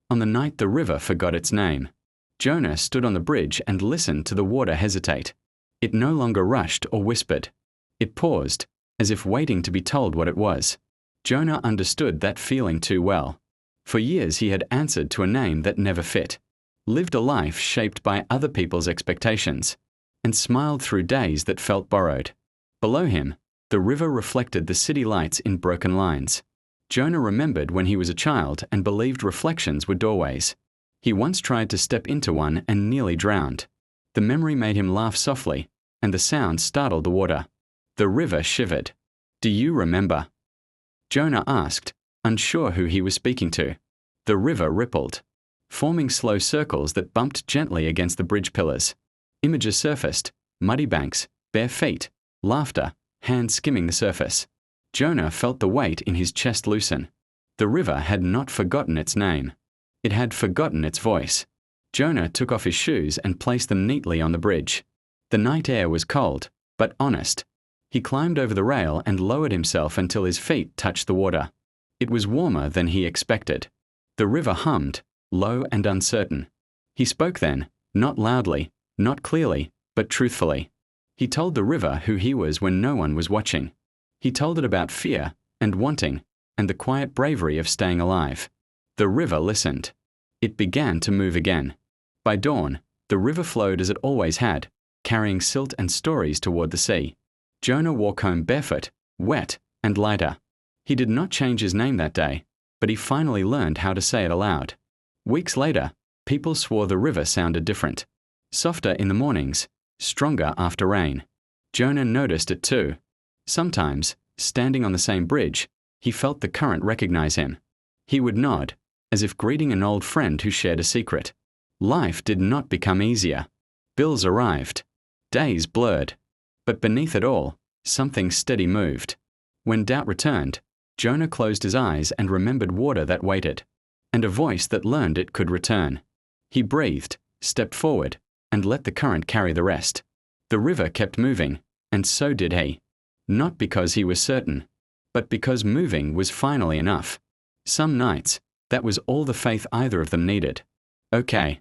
On the night the river forgot its name, Jonah stood on the bridge and listened to the water hesitate. It no longer rushed or whispered. It paused, as if waiting to be told what it was. Jonah understood that feeling too well. For years he had answered to a name that never fit, lived a life shaped by other people's expectations, and smiled through days that felt borrowed. Below him, the river reflected the city lights in broken lines. Jonah remembered when he was a child and believed reflections were doorways. He once tried to step into one and nearly drowned. The memory made him laugh softly, and the sound startled the water. The river shivered. "Do you remember?" Jonah asked, unsure who he was speaking to. The river rippled, forming slow circles that bumped gently against the bridge pillars. Images surfaced: muddy banks, bare feet, laughter, hands skimming the surface. Jonah felt the weight in his chest loosen. The river had not forgotten its name. It had forgotten its voice. Jonah took off his shoes and placed them neatly on the bridge. The night air was cold, but honest. He climbed over the rail and lowered himself until his feet touched the water. It was warmer than he expected. The river hummed, low and uncertain. He spoke then, not loudly, not clearly, but truthfully. He told the river who he was when no one was watching. He told it about fear and wanting and the quiet bravery of staying alive. The river listened. It began to move again. By dawn, the river flowed as it always had, carrying silt and stories toward the sea. Jonah walked home barefoot, wet, and lighter. He did not change his name that day, but he finally learned how to say it aloud. Weeks later, people swore the river sounded different. Softer in the mornings, stronger after rain. Jonah noticed it too. Sometimes, standing on the same bridge, he felt the current recognize him. He would nod, as if greeting an old friend who shared a secret. Life did not become easier. Bills arrived. Days blurred. But beneath it all, something steady moved. When doubt returned, Jonah closed his eyes and remembered water that waited, and a voice that learned it could return. He breathed, stepped forward, and let the current carry the rest. The river kept moving, and so did he. Not because he was certain, but because moving was finally enough. Some nights, that was all the faith either of them needed. Okay,